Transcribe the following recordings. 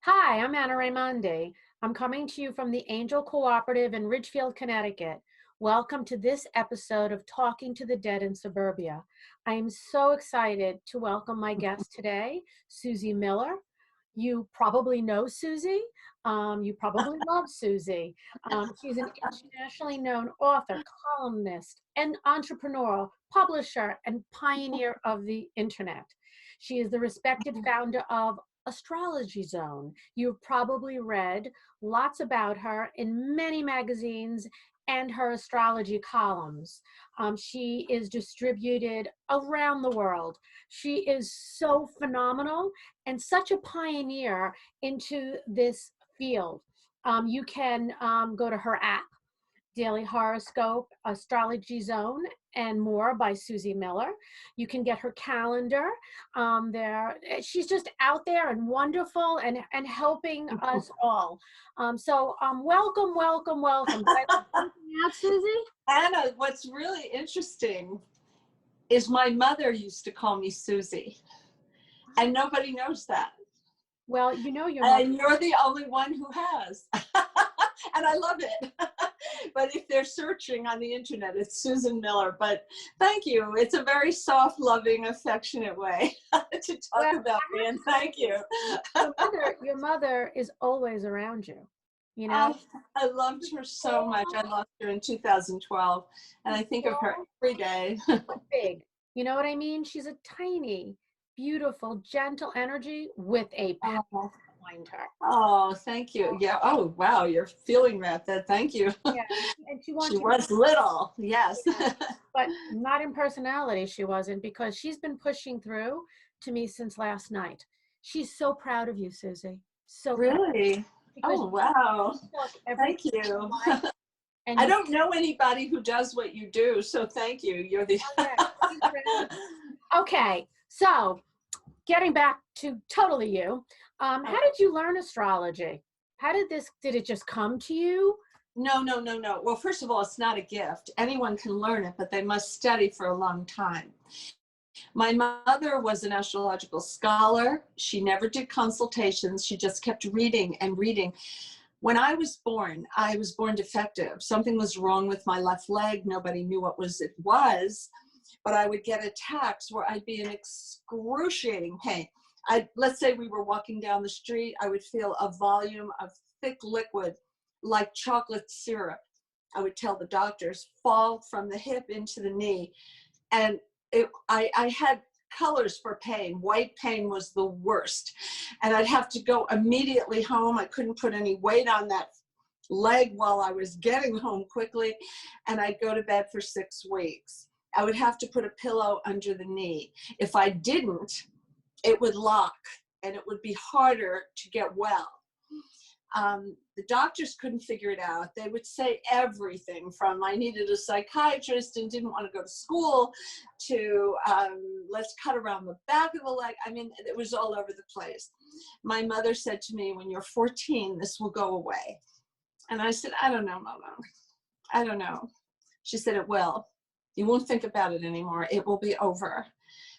Hi, I'm Anna Raimondi. I'm coming to you from the Angel Cooperative in Ridgefield, Connecticut. Welcome to this episode of Talking to the Dead in Suburbia. I am so excited to welcome my guest today, Susie Miller. You probably know Susie. You probably love Susie. She's an internationally known author, columnist, and entrepreneur, publisher, and pioneer of the internet. She is the respected founder of Astrology Zone. You've probably read lots about her in many magazines and her astrology columns. She is distributed around the world. She is so phenomenal and such a pioneer into this field. You can go to her app, Daily Horoscope, Astrology Zone, and more by Susie Miller. You can get her calendar there. She's just out there and wonderful and helping us all. Welcome, welcome, welcome. Did I leave something out, Susie? Anna, what's really interesting is my mother used to call me Susie, and nobody knows that. Well, you know your mother. And you're the only one who has. And I love it. But if they're searching on the internet, it's Susan Miller. But thank you. It's a very soft, loving, affectionate way to talk about me. And thank you. Your mother is always around you. You know? I loved her so much. I lost her in 2012. And I think of her every day. Big. You know what I mean? She's a tiny, beautiful, gentle energy with a power behind her. Oh, thank you. Yeah. Oh, wow. You're feeling that. Thank you. Yeah. And she was little. Yes. But not in personality. She wasn't, because she's been pushing through to me since last night. She's so proud of you, Susie. So really? Oh, wow. Thank you. I don't know anybody who does what you do, so thank you. You're the Okay, so getting back to totally you, how did you learn astrology? Did it just come to you? No. Well, first of all, it's not a gift. Anyone can learn it, but they must study for a long time. My mother was an astrological scholar. She never did consultations. She just kept reading and reading. When I was born defective. Something was wrong with my left leg. Nobody knew what it was, but I would get attacks where I'd be in excruciating pain. Let's say we were walking down the street, I would feel a volume of thick liquid like chocolate syrup. I would tell the doctors, fall from the hip into the knee. And I had colors for pain. White pain was the worst. And I'd have to go immediately home. I couldn't put any weight on that leg while I was getting home quickly. And I'd go to bed for 6 weeks. I would have to put a pillow under the knee. If I didn't, it would lock and it would be harder to get well. The doctors couldn't figure it out. They would say everything from I needed a psychiatrist and didn't want to go to school to let's cut around the back of the leg. I mean, it was all over the place. My mother said to me, when you're 14, this will go away. And I said, I don't know, Mama. I don't know. She said, it will. You won't think about it anymore. It will be over.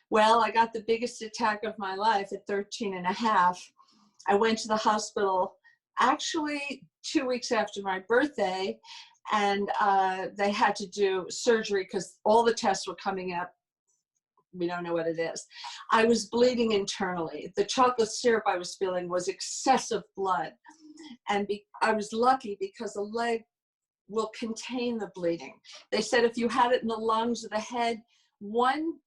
Well, I got the biggest attack of my life at 13 and a half. I went to the hospital actually 2 weeks after my birthday, and they had to do surgery because all the tests were coming up. We don't know what it is. I was bleeding internally. The chocolate syrup I was feeling was excessive blood. And I was lucky because the leg will contain the bleeding. They said if you had it in the lungs or the head, one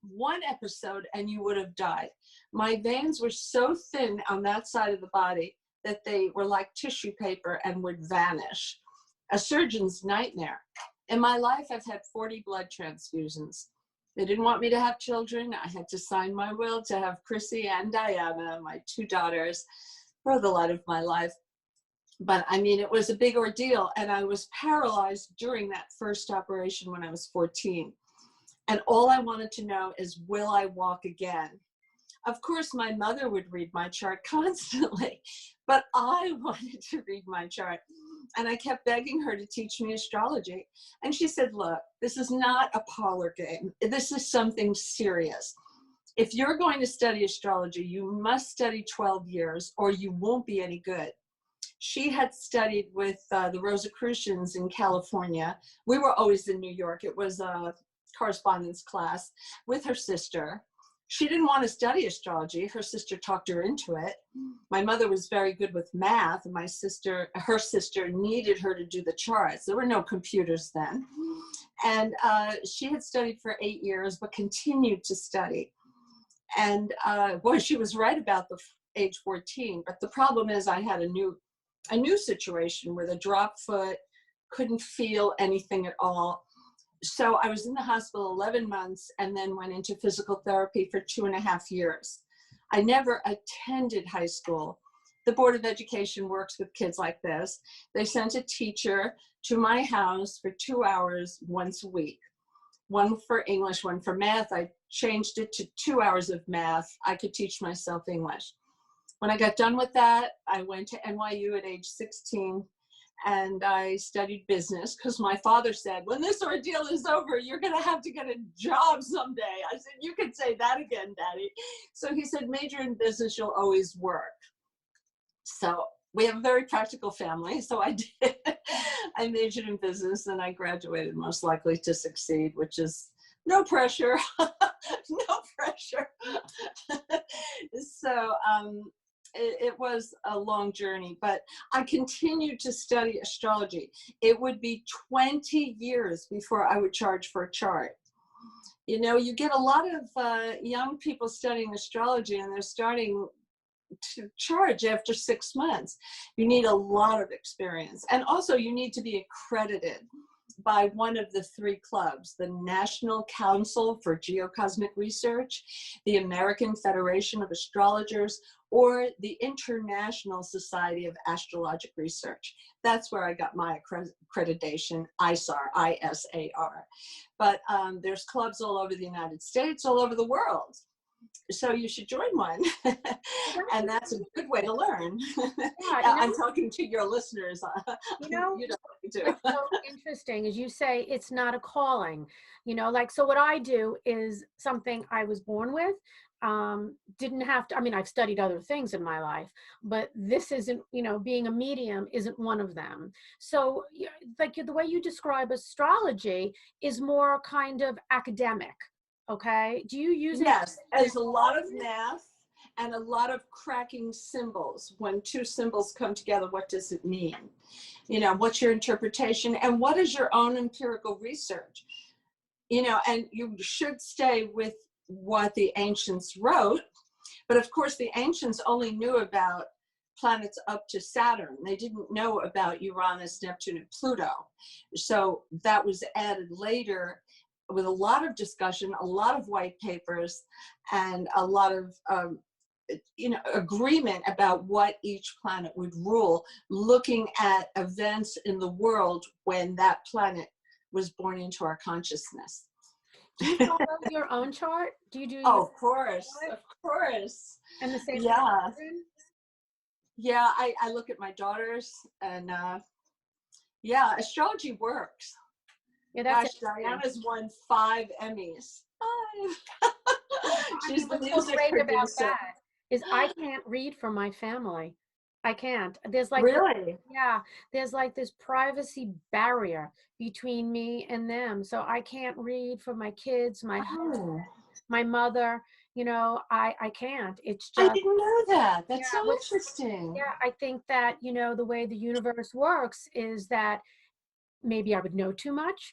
episode and you would have died. My veins were so thin on that side of the body that they were like tissue paper and would vanish. A surgeon's nightmare. In my life, I've had 40 blood transfusions. They didn't want me to have children. I had to sign my will to have Chrissy and Diana, my 2 daughters, for the light of my life. But I mean, it was a big ordeal, and I was paralyzed during that first operation when I was 14. And all I wanted to know is, will I walk again? Of course, my mother would read my chart constantly, but I wanted to read my chart. And I kept begging her to teach me astrology. And she said, look, this is not a parlor game. This is something serious. if you're going to study astrology, you must study 12 years or you won't be any good. She had studied with the Rosicrucians in California. We were always in New York. It was a correspondence class with her sister. She didn't want to study astrology. Her sister talked her into it. My mother was very good with math, and her sister needed her to do the charts. There were no computers then. And she had studied for 8 years, but continued to study. And boy, she was right about the age 14. But the problem is I had a new situation with a drop foot, couldn't feel anything at all. So I was in the hospital 11 months and then went into physical therapy for 2.5 years. I never attended high school. The Board of Education works with kids like this. They sent a teacher to my house for 2 hours once a week. One for English, one for math. I changed it to 2 hours of math. I could teach myself English. When I got done with that, I went to NYU at age 16 and I studied business because my father said, when this ordeal is over, you're going to have to get a job someday. I said, you could say that again, Daddy. So he said, major in business, you'll always work. So we have a very practical family. So I did. I majored in business and I graduated most likely to succeed, which is no pressure, no pressure. So it was a long journey, but I continued to study astrology. It would be 20 years before I would charge for a chart. You know, you get a lot of young people studying astrology and they're starting to charge after 6 months. You need a lot of experience. And also you need to be accredited by one of the 3 clubs, the National Council for Geocosmic Research, the American Federation of Astrologers, or the International Society of Astrological Research. That's where I got my accreditation, ISAR, I-S-A-R. But there's clubs all over the United States, all over the world. So you should join one. And that's a good way to learn. Yeah, I'm talking to your listeners. You know, what's so interesting is you say it's not a calling, you know, like, so what I do is something I was born with. Didn't have to, I mean, I've studied other things in my life, but this isn't, you know, being a medium isn't one of them. So like the way you describe astrology is more kind of academic. Okay. Do you use it? Yes, there's a lot of math and a lot of cracking symbols. When 2 symbols come together, what does it mean? You know, what's your interpretation and what is your own empirical research? You know, and you should stay with what the ancients wrote. But of course, the ancients only knew about planets up to Saturn. They didn't know about Uranus, Neptune, and Pluto. So that was added later with a lot of discussion, a lot of white papers, and a lot of you know, agreement about what each planet would rule, looking at events in the world when that planet was born into our consciousness. Do you follow your own chart? Do you do? Oh, of course, of course. And the same. Yeah. Yeah, I look at my daughters and yeah, astrology works. Yeah, that's gosh, Diana's won 5 Emmys. 5. She's the music producer. That is I can't read for my family. I can't. There's like really, yeah, there's like this privacy barrier between me and them. So I can't read for my kids, my husband, my mother. You know, I can't. It's just, I didn't know that. That's so interesting. Yeah, I think that, you know, the way the universe works is that maybe I would know too much.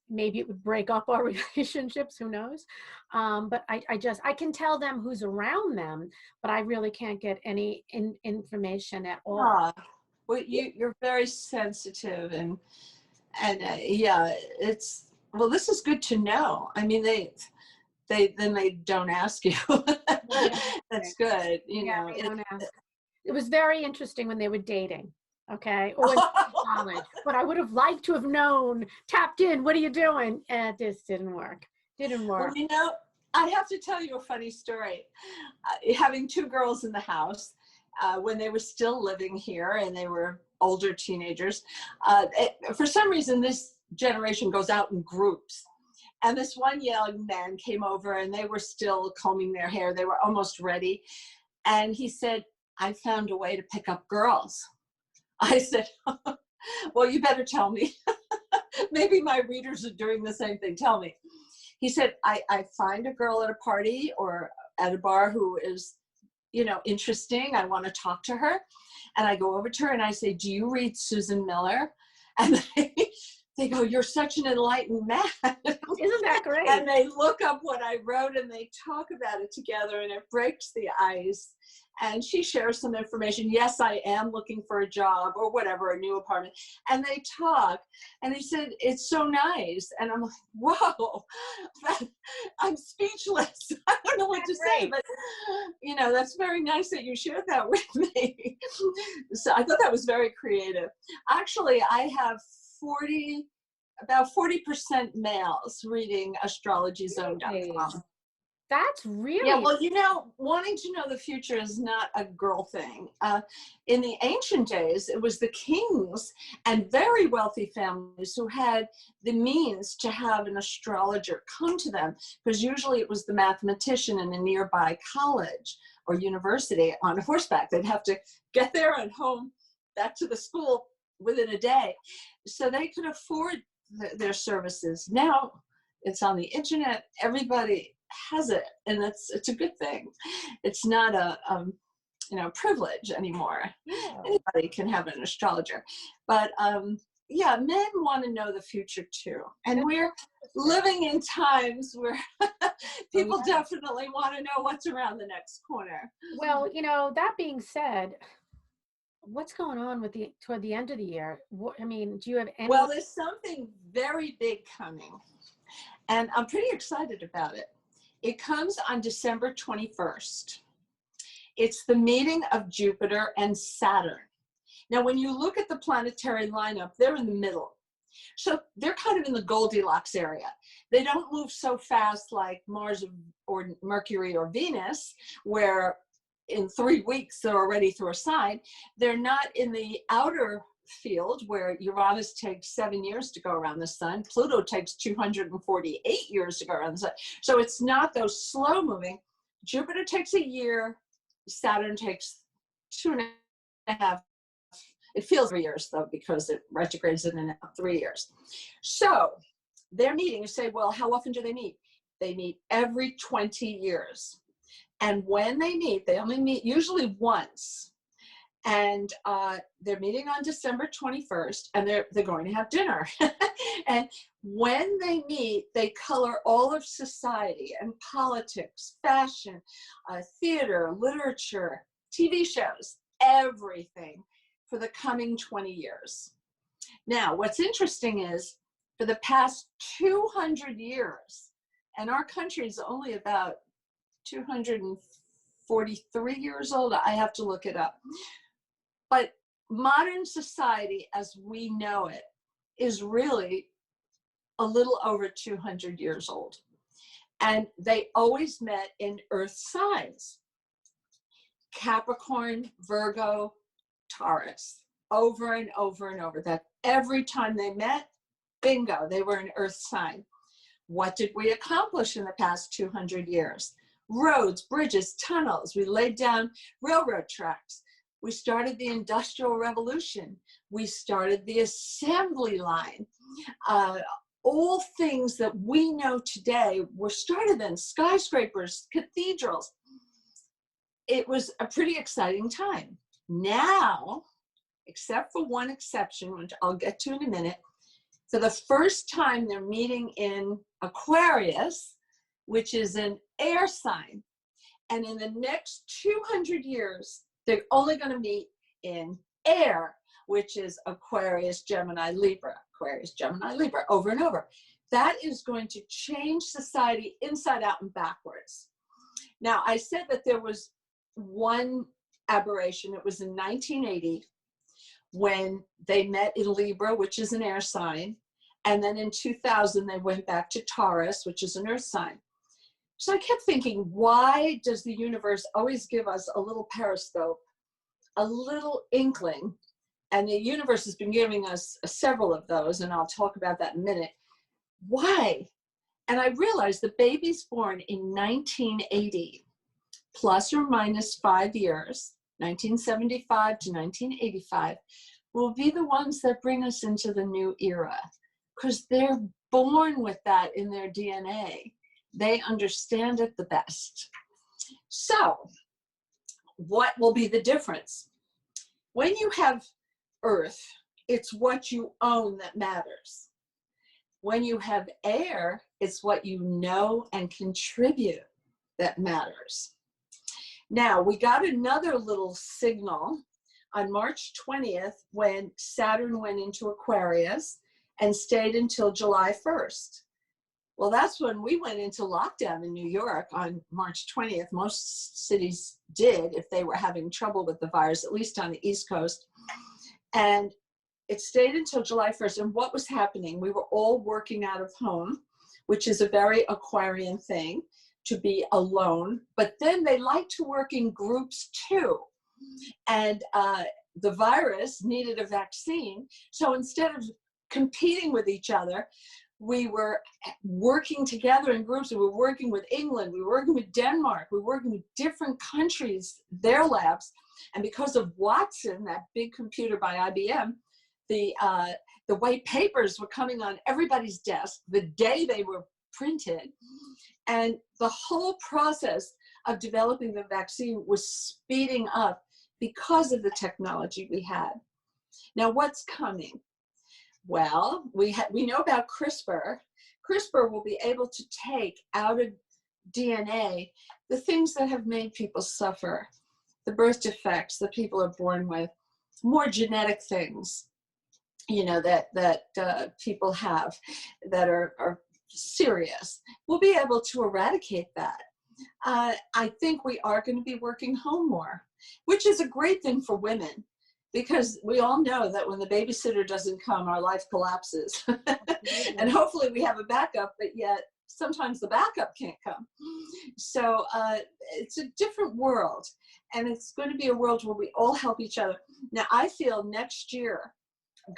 Maybe it would break up our relationships, who knows? But I can tell them who's around them, but I really can't get any information at all. Well, you're very sensitive and yeah, it's, well, this is good to know. I mean, they don't ask you. That's good. You know, it was very interesting when they were dating. Okay. Or college, but I would have liked to have known, tapped in, what are you doing? And this didn't work. Well, you know, I have to tell you a funny story. Having 2 girls in the house, when they were still living here and they were older teenagers, for some reason, this generation goes out in groups. And this one young man came over and they were still combing their hair. They were almost ready. And he said, I found a way to pick up girls. I said, well, you better tell me. Maybe my readers are doing the same thing. Tell me. He said, I find a girl at a party or at a bar who is, you know, interesting. I want to talk to her. And I go over to her and I say, do you read Susan Miller? And they go, you're such an enlightened man. Isn't that great? And they look up what I wrote and they talk about it together and it breaks the ice. And she shares some information. Yes, I am looking for a job or whatever, a new apartment. And they talk. And he said, it's so nice. And I'm like, whoa, I'm speechless. I don't know what to say, but you know, that's very nice that you shared that with me. So I thought that was very creative. Actually, I have about 40% males reading astrologyzone.com. That's really... Yeah, well, you know, wanting to know the future is not a girl thing. In the ancient days, it was the kings and very wealthy families who had the means to have an astrologer come to them, because usually it was the mathematician in a nearby college or university on horseback. They'd have to get there and home back to the school within a day. So they could afford their services. Now it's on the internet. Everybody has it, and it's a good thing. It's not a you know, privilege anymore. Yeah. Anybody can have an astrologer, but yeah, men want to know the future too, and we're living in times where people definitely want to know what's around the next corner. Well, you know, that being said, what's going on with toward the end of the year? I mean, do you have any... Well, there's something very big coming, and I'm pretty excited about it. It comes on December 21st. It's the meeting of Jupiter and Saturn. Now, when you look at the planetary lineup, they're in the middle. So they're kind of in the Goldilocks area. They don't move so fast like Mars or Mercury or Venus, where in 3 weeks they're already through a sign. They're not in the outer field where Uranus takes 7 years to go around the sun. Pluto takes 248 years to go around the sun. So it's not those slow moving. Jupiter takes a year. Saturn takes 2.5. It feels 3 years though, because it retrogrades in 3 years. So they're meeting. You say, well, how often do they meet? They meet every 20 years. And when they meet, they only meet usually once. And they're meeting on December 21st, and they're going to have dinner. And when they meet, they color all of society and politics, fashion, theater, literature, TV shows, everything for the coming 20 years. Now, what's interesting is for the past 200 years, and our country is only about 243 years old. I have to look it up. But modern society as we know it is really a little over 200 years old. And they always met in earth signs: Capricorn, Virgo, Taurus, over and over and over. That every time they met, bingo, they were an earth sign. What did we accomplish in the past 200 years? Roads, bridges, tunnels. We laid down railroad tracks. We started the Industrial Revolution. We started the assembly line. All things that we know today were started then: skyscrapers, cathedrals. It was a pretty exciting time. Now, except for one exception, which I'll get to in a minute, for the first time they're meeting in Aquarius, which is an air sign. And in the next 200 years, they're only going to meet in air, which is Aquarius, Gemini, Libra, Aquarius, Gemini, Libra, over and over. That is going to change society inside out and backwards. Now, I said that there was one aberration. It was in 1980 when they met in Libra, which is an air sign. And then in 2000, they went back to Taurus, which is an earth sign. So I kept thinking, why does the universe always give us a little periscope, a little inkling? And the universe has been giving us several of those, and I'll talk about that in a minute. Why? And I realized the babies born in 1980, plus or minus 5 years, 1975 to 1985, will be the ones that bring us into the new era, because they're born with that in their DNA. They understand it the best. So what will be the difference? When you have Earth, it's what you own that matters. When you have air, it's what you know and contribute that matters. Now, we got another little signal on March 20th when Saturn went into Aquarius and stayed until July 1st. Well, that's when we went into lockdown in New York on March 20th. Most cities did if they were having trouble with the virus, at least on the East Coast. And it stayed until July 1st. And what was happening? We were all working out of home, which is a very Aquarian thing, to be alone. But then they like to work in groups too. And the virus needed a vaccine. So instead of competing with each other, we were working together in groups. We were working with England, we were working with Denmark, we were working with different countries, their labs. And because of Watson, that big computer by IBM, the white papers were coming on everybody's desk the day they were printed. And the whole process of developing the vaccine was speeding up because of the technology we had. Now, what's coming? Well, we know about CRISPR. CRISPR will be able to take out of DNA the things that have made people suffer, the birth defects that people are born with, more genetic things, you know, that people have that are serious. We'll be able to eradicate that. I think we are going to be working home more, which is a great thing for women, because we all know that when the babysitter doesn't come, our life collapses. And hopefully we have a backup, but yet sometimes the backup can't come. So it's a different world, and it's going to be a world where we all help each other. Now, I feel next year,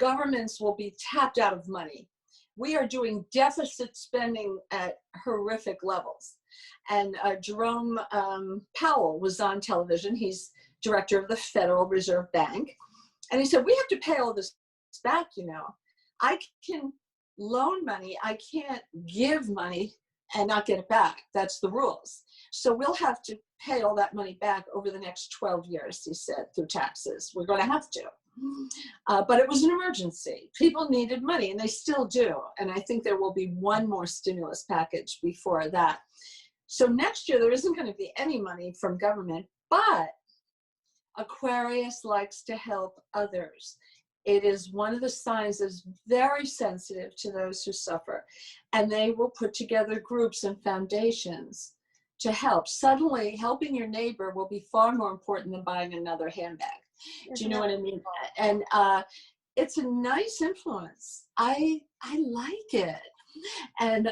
governments will be tapped out of money. We are doing deficit spending at horrific levels. And Jerome Powell was on television. He's director of the Federal Reserve Bank. And he said, we have to pay all this back, you know. I can loan money, I can't give money and not get it back. That's the rules. So we'll have to pay all that money back over the next 12 years, he said, through taxes. We're going to have to. But it was an emergency. People needed money, and they still do. And I think there will be one more stimulus package before that. So next year, there isn't going to be any money from government, but Aquarius likes to help others. It is one of the signs that's very sensitive to those who suffer. And they will put together groups and foundations to help. Suddenly, helping your neighbor will be far more important than buying another handbag. Do you know what I mean? And it's a nice influence. I like it. And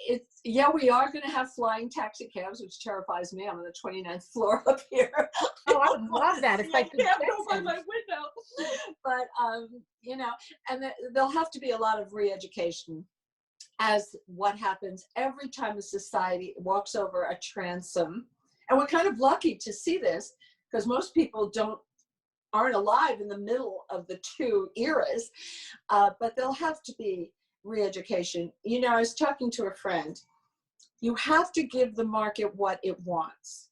it's, yeah, we are going to have flying taxi cabs, which terrifies me. I'm on the 29th floor up here. Oh, I would love that. It's like I can't go by my window. But, you know, and there'll have to be a lot of re-education as what happens every time a society walks over a transom. And we're kind of lucky to see this, because most people aren't alive in the middle of the two eras, but there'll have to be re-education. You know, I was talking to a friend. You have to give the market what it wants.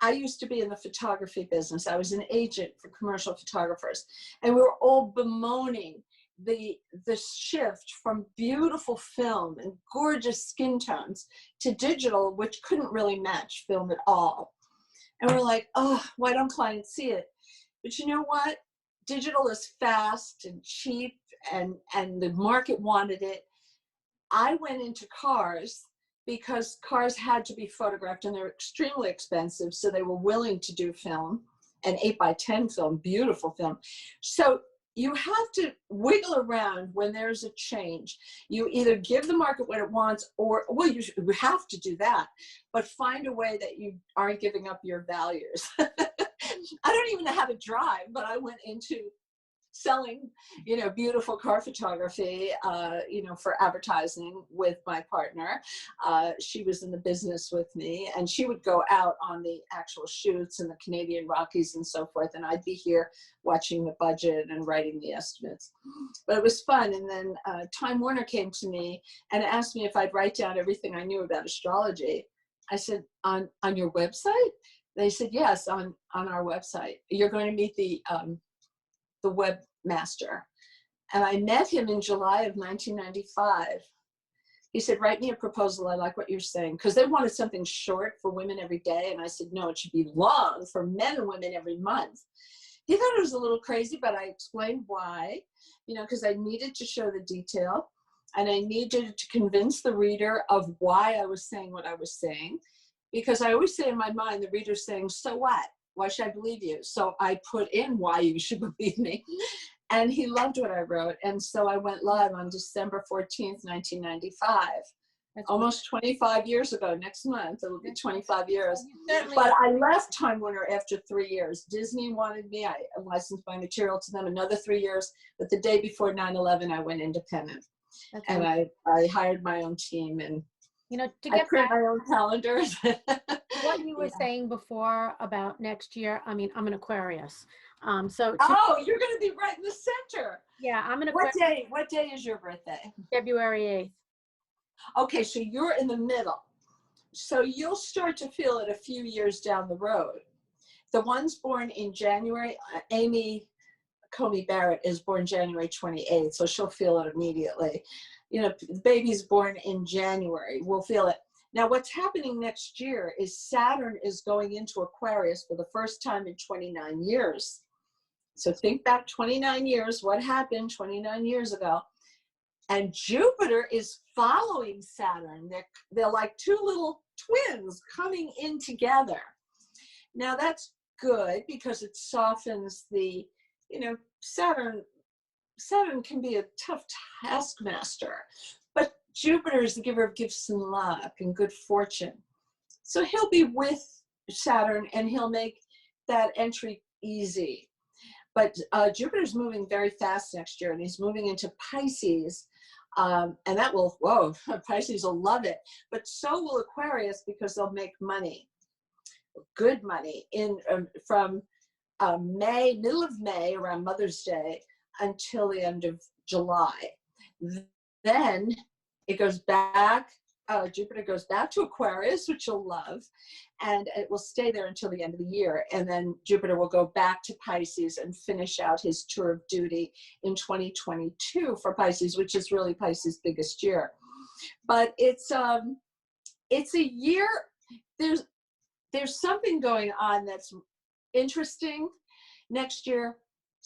I used to be in the photography business. I was an agent for commercial photographers, and we were all bemoaning the shift from beautiful film and gorgeous skin tones to digital, which couldn't really match film at all. And we're like, oh, why don't clients see it? But you know what? Digital is fast and cheap, and the market wanted it. I went into cars because cars had to be photographed, and they're extremely expensive, so they were willing to do film, and 8x10 film, beautiful film. So you have to wiggle around when there's a change. You either give the market what it wants, or, well, you have to do that, but find a way that you aren't giving up your values. I don't even know how to drive, but I went into selling, beautiful car photography, for advertising with my partner. She was in the business with me, and she would go out on the actual shoots in the Canadian Rockies and so forth. And I'd be here watching the budget and writing the estimates. But it was fun. And then Time Warner came to me and asked me if I'd write down everything I knew about astrology. I said, on your website? They said, yes, on our website. You're going to meet the webmaster. And I met him in July of 1995. He said, write me a proposal. I like what you're saying. Because they wanted something short for women every day. And I said, no, it should be long for men and women every month. He thought it was a little crazy, but I explained why, because I needed to show the detail. And I needed to convince the reader of why I was saying what I was saying. Because I always say in my mind, the reader's saying, so what? Why should I believe you? So I put in why you should believe me. And he loved what I wrote. And so I went live on December 14th, 1995. That's almost 25 years ago. Next month, it will be 25 years. But I left Time Warner after 3 years. Disney wanted me. I licensed my material to them another 3 years. But the day before 9/11, I went independent. That's and I hired my own team, and to get back my own calendars. What you were saying before about next year, I mean, I'm an Aquarius. You're going to be right in the center. Yeah, I'm an Aquarius. What day is your birthday? February 8th. Okay, so you're in the middle. So you'll start to feel it a few years down the road. The ones born in January, Amy Comey Barrett is born January 28th, so she'll feel it immediately. The baby's born in January, we'll feel it. Now, what's happening next year is Saturn is going into Aquarius for the first time in 29 years. So think back 29 years, what happened 29 years ago? And Jupiter is following Saturn. They're like two little twins coming in together. Now, that's good because it softens the, Saturn can be a tough taskmaster, but Jupiter is the giver of gifts and luck and good fortune. So he'll be with Saturn and he'll make that entry easy. But Jupiter's moving very fast next year, and he's moving into Pisces. And that will, Pisces will love it. But so will Aquarius, because they'll make money, good money, from middle of May, around Mother's Day, until the end of July. Then it goes back, Jupiter goes back to Aquarius, which you'll love, and it will stay there until the end of the year. And then Jupiter will go back to Pisces and finish out his tour of duty in 2022 for Pisces, which is really Pisces' biggest year. But it's a year, there's something going on that's interesting. Next year,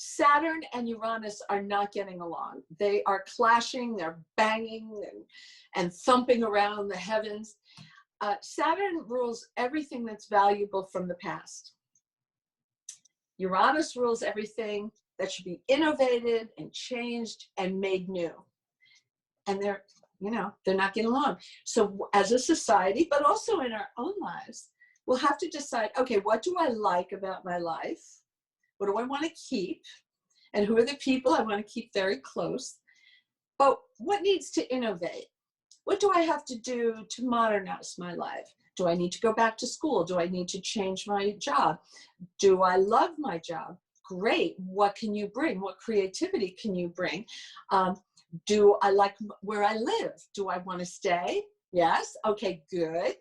Saturn and Uranus are not getting along. They are clashing, they're banging and thumping around the heavens. Saturn rules everything that's valuable from the past. Uranus rules everything that should be innovated and changed and made new. And they're not getting along. So as a society, but also in our own lives, we'll have to decide, okay, what do I like about my life? What do I want to keep? And who are the people I want to keep very close? But what needs to innovate? What do I have to do to modernize my life? Do I need to go back to school? Do I need to change my job? Do I love my job? Great. What can you bring? What creativity can you bring? Do I like where I live? Do I want to stay? Yes. Okay, good.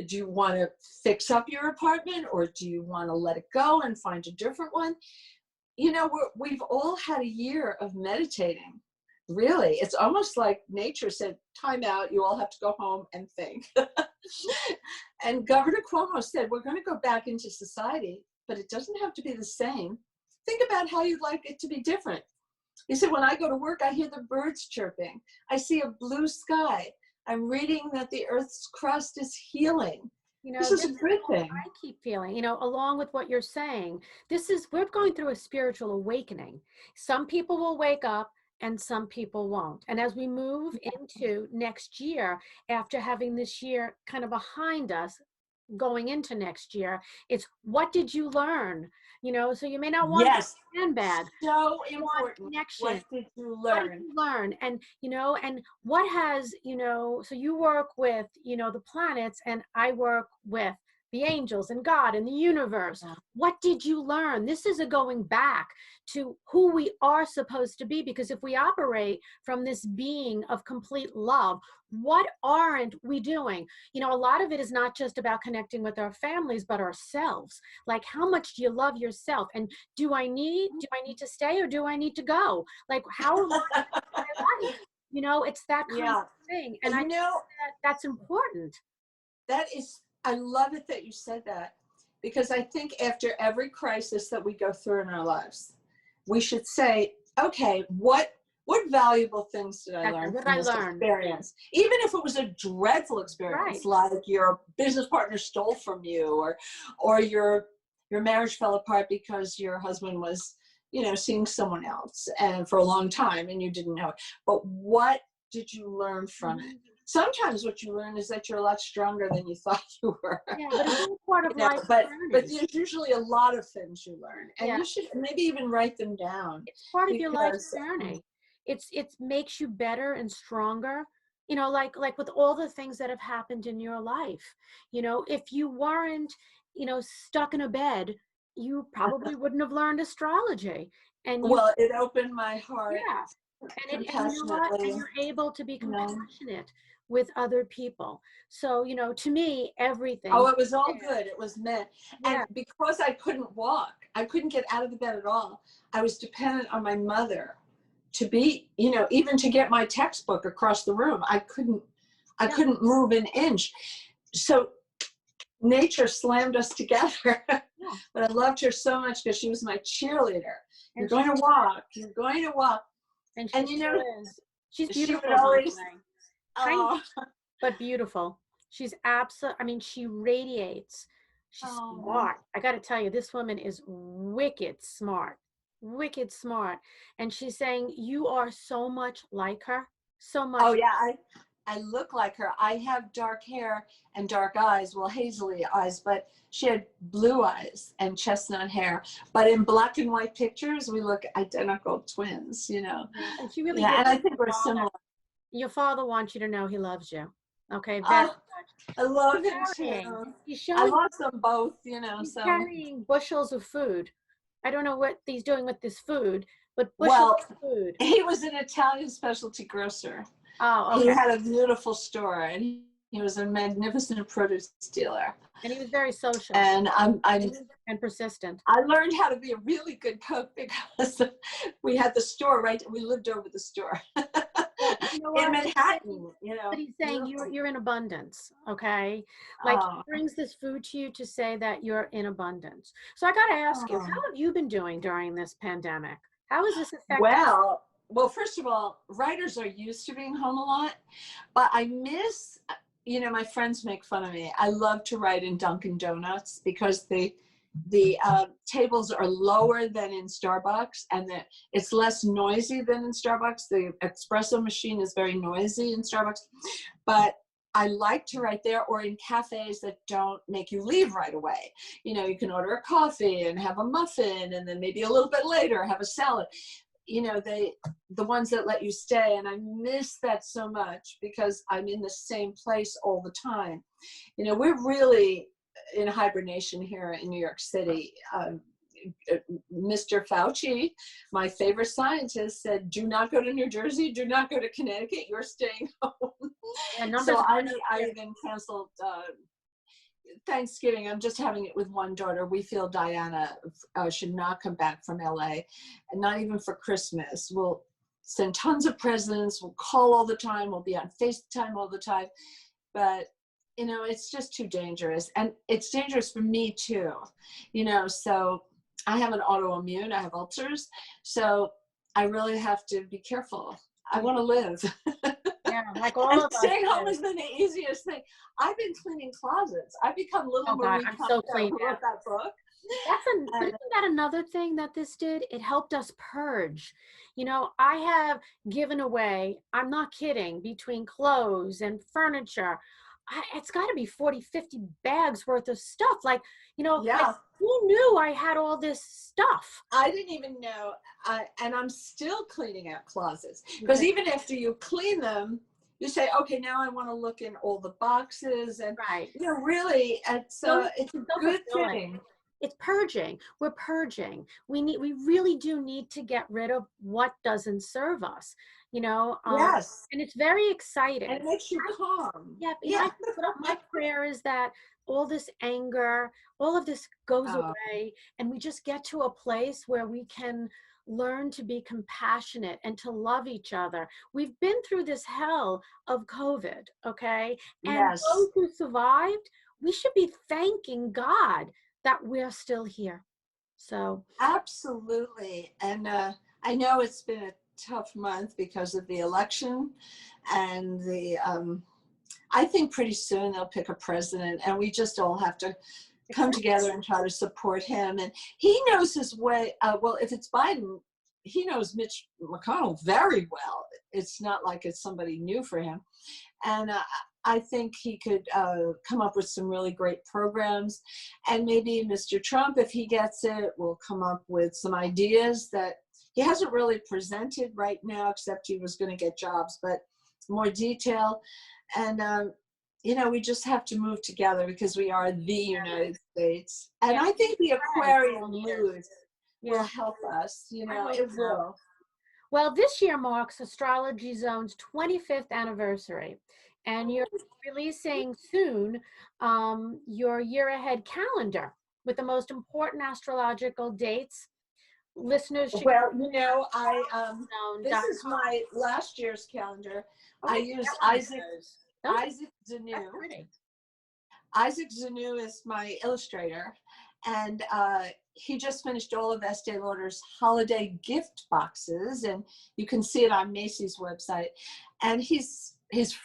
Do you want to fix up your apartment, or do you want to let it go and find a different one? We've all had a year of meditating. Really, it's almost like nature said, time out, you all have to go home and think. And Governor Cuomo said, we're going to go back into society, but it doesn't have to be the same. Think about how you'd like it to be different. He said, when I go to work, I hear the birds chirping. I see a blue sky. I'm reading that the Earth's crust is healing. This is a good thing. I keep feeling, along with what you're saying, we're going through a spiritual awakening. Some people will wake up and some people won't. And as we move into next year, after having this year kind of behind us, going into next year, it's what did you learn? So you may not want Yes. good and bad. So You want important. connection. What did you What did learn? you learn? And what has, so you work with, the planets, and I work with the angels and God and the universe. What did you learn? This is a going back to who we are supposed to be, because if we operate from this being of complete love, what aren't we doing? A lot of it is not just about connecting with our families, but ourselves. Like, how much do you love yourself? And do I need to stay, or do I need to go? Like, how am I living my life? It's that kind Yeah. of thing. And And I think that's important. that is, I love it that you said that, because I think after every crisis that we go through in our lives, we should say, okay, what valuable things did I learn What from I this learned. experience? Even if it was a dreadful Right. experience, like your business partner stole from you, or your marriage fell apart because your husband was, seeing someone else and for a long time and you didn't know it. But what did you learn from it? Sometimes what you learn is that you're a lot stronger than you thought you were. Yeah, but it's all part of life but journey. there's usually a lot of things you learn, and Yeah, you should maybe even write them down, it's part of your life because journey. It makes you better and stronger. Like with all the things that have happened in your life. If you weren't, stuck in a bed, you probably wouldn't have learned astrology. And you, well, it opened my heart yeah, and you know what? And compassionately. you're able to be You know, compassionate with other people. So, to me, oh, everything. it was all good. It was meant. And Yeah. because I couldn't walk, I couldn't get out of the bed at all. I was dependent on my mother to be, even to get my textbook across the room. I Yeah. couldn't move an inch. So nature slammed us together. Yeah. But I loved her so much because she was my cheerleader. You're And she going to walk. You're going to walk. and she And still is. She's she would beautiful, by the always, way. Tiny, oh, but beautiful. She's I mean, she radiates. She's oh, smart. I got to tell you, this woman is wicked smart. Wicked smart. And she's saying, you are so much like her. So oh much. yeah. I look like her. I have dark hair and dark eyes, well, hazily eyes, but she had blue eyes and chestnut hair. But in black and white pictures, we look identical twins. Yeah. And she really Yeah, did and I love think your we're father. similar. Your father wants you to know he loves you. Okay, very Oh, much. I love She's him carrying. too. He's I showing lost them both, he's so. carrying bushels of food. I don't know what he's doing with this food, but bushels Well, of food. he was an Italian specialty grocer. Oh, He okay. had a beautiful store, and he was a magnificent produce dealer. And he was very social And and persistent. I learned how to be a really good cook because we had the store right. We lived over the store Well, you know in what? Manhattan. But he's saying Beautiful. you're in abundance, okay? Like, he Oh, brings this food to you to say that you're in abundance. So I got to ask you, oh. how have you been doing during this pandemic? How has this affected? Well, first of all, writers are used to being home a lot, but I miss, my friends make fun of me. I love to write in Dunkin' Donuts because the tables are lower than in Starbucks, and it's less noisy than in Starbucks. The espresso machine is very noisy in Starbucks, but I like to write there, or in cafes that don't make you leave right away. You can order a coffee and have a muffin, and then maybe a little bit later have a salad. The ones that let you stay, and I miss that so much because I'm in the same place all the time. We're really in hibernation here in New York City. Mr. Fauci, my favorite scientist, said, do not go to New Jersey, do not go to Connecticut, you're staying home. Yeah, numbers So going up I here. even canceled Thanksgiving. I'm just having it with one daughter. We feel Diana should not come back from LA, and not even for Christmas. We'll send tons of presents, we'll call all the time, we'll be on FaceTime all the time, but it's just too dangerous, and it's dangerous for me too. So I have an autoimmune, I have ulcers, so I really have to be careful. I want to live. Yeah, like all And of us staying home do. has been the easiest thing. I've been cleaning closets. I've become little Oh God, Marie I'm so Kondo, clean who now. wrote that book. But And, isn't that another thing that this did? It helped us purge. I have given away, I'm not kidding, between clothes and furniture, it's got to be 40, 50 bags worth of stuff. Like, like, Yeah. who knew I had all this stuff? I didn't even know. And I'm still cleaning out closets, because Okay. even after you clean them, you say, okay, now I want to look in all the boxes. And, Right. really, So it's a so good fulfilling. thing. It's purging. We're purging. We really do need to get rid of what doesn't serve us, Yes. and it's very And exciting. it makes you calm. Yeah, Yeah. my prayer is that all this anger, all of this goes Oh, away, and we just get to a place where we can learn to be compassionate and to love each other. We've been through this hell of COVID, okay? And those yes. who survived, we should be thanking God that we're still here. So, Absolutely. And I know it's been a tough month because of the election, and I think pretty soon they'll pick a president, and we just all have to come exactly. together and try to support him. And he knows his way. Well, if it's Biden, he knows Mitch McConnell very well. It's not like it's somebody new for him. And I think he could come up with some really great programs. And maybe Mr. Trump, if he gets it, will come up with some ideas that he hasn't really presented right now, except he was going to get jobs, but more detail. And, we just have to move together, because we are the United States. And Yeah, I think the Aquarian leaders. mood will Yeah, help us. I hope It so. will. Well, this year marks Astrology Zone's 25th anniversary, and you're releasing soon your year ahead calendar with the most important astrological dates. Listeners should Well, this is zone.com. my last year's calendar. Oh, I wait, used that one of those. Those Isaac are Zanu. pretty. Isaac Zanu is my illustrator, and he just finished all of Estee Lauder's holiday gift boxes, and you can see it on Macy's website. And he's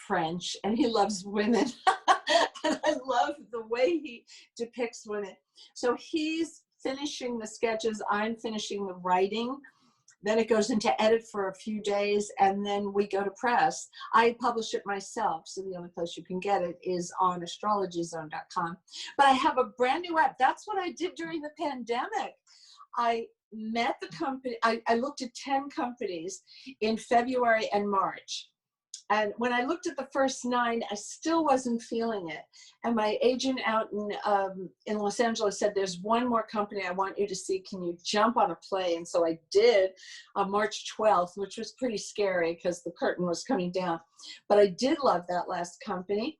French, and he loves women, and I love the way he depicts women. So he's finishing the sketches. I'm finishing the writing. Then it goes into edit for a few days, and then we go to press. I publish it myself, so the only place you can get it is on astrologyzone.com. But I have a brand new app. That's what I did during the pandemic. I met the company. I looked at 10 companies in February and March. And when I looked at the first 9, I still wasn't feeling it. And my agent out in Los Angeles said, there's one more company I want you to see. Can you jump on a plane? So I did on March 12th, which was pretty scary because the curtain was coming down. But I did love that last company.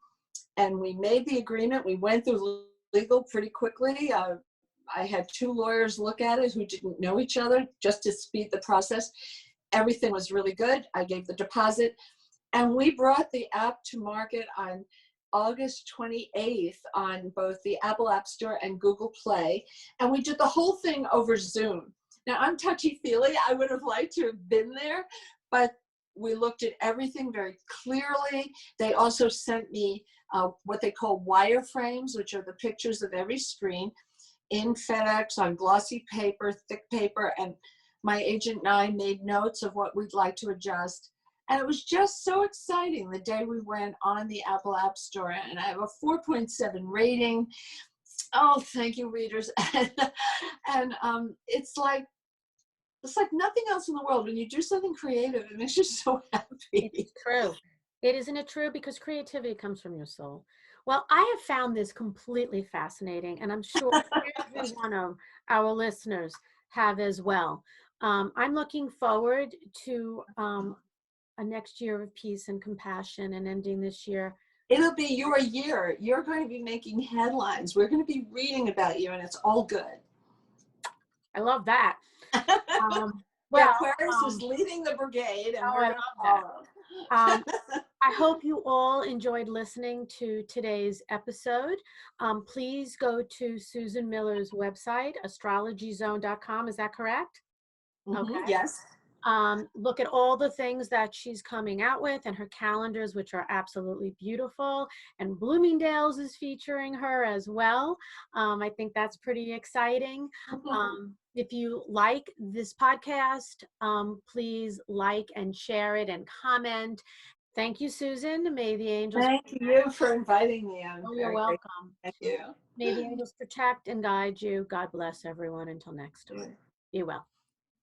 And we made the agreement. We went through legal pretty quickly. I had 2 lawyers look at it who didn't know each other, just to speed the process. Everything was really good. I gave the deposit. And we brought the app to market on August 28th on both the Apple App Store and Google Play. And we did the whole thing over Zoom. Now, I'm touchy-feely. I would have liked to have been there, but we looked at everything very clearly. They also sent me what they call wireframes, which are the pictures of every screen in FedEx on glossy paper, thick paper. And my agent and I made notes of what we'd like to adjust. And it was just so exciting the day we went on the Apple App Store. And I have a 4.7 rating. Oh, thank you, readers. And it's like nothing else in the world. When you do something creative, it makes you so happy. It's true. Isn't it true? Because creativity comes from your soul. Well, I have found this completely fascinating, and I'm sure every one of our listeners have as well. I'm looking forward to a next year of peace and compassion, and ending this year. It'll be your year. You're going to be making headlines. We're going to be reading about you, and it's all good. I love that. Yeah, Aquarius is leading the brigade, and we're going to follow. I hope you all enjoyed listening to today's episode. Please go to Susan Miller's website, astrologyzone.com. Is that correct? Okay. Yes. Look at all the things that she's coming out with and her calendars, which are absolutely beautiful. And Bloomingdale's is featuring her as well. I think that's pretty exciting. If you like this podcast, please like and share it and comment. Thank you, Susan. May the angels. Thank you for inviting me. I'm Oh, you're very grateful. welcome. Thank you. May the angels protect and guide you. God bless everyone. Until next time. Be well.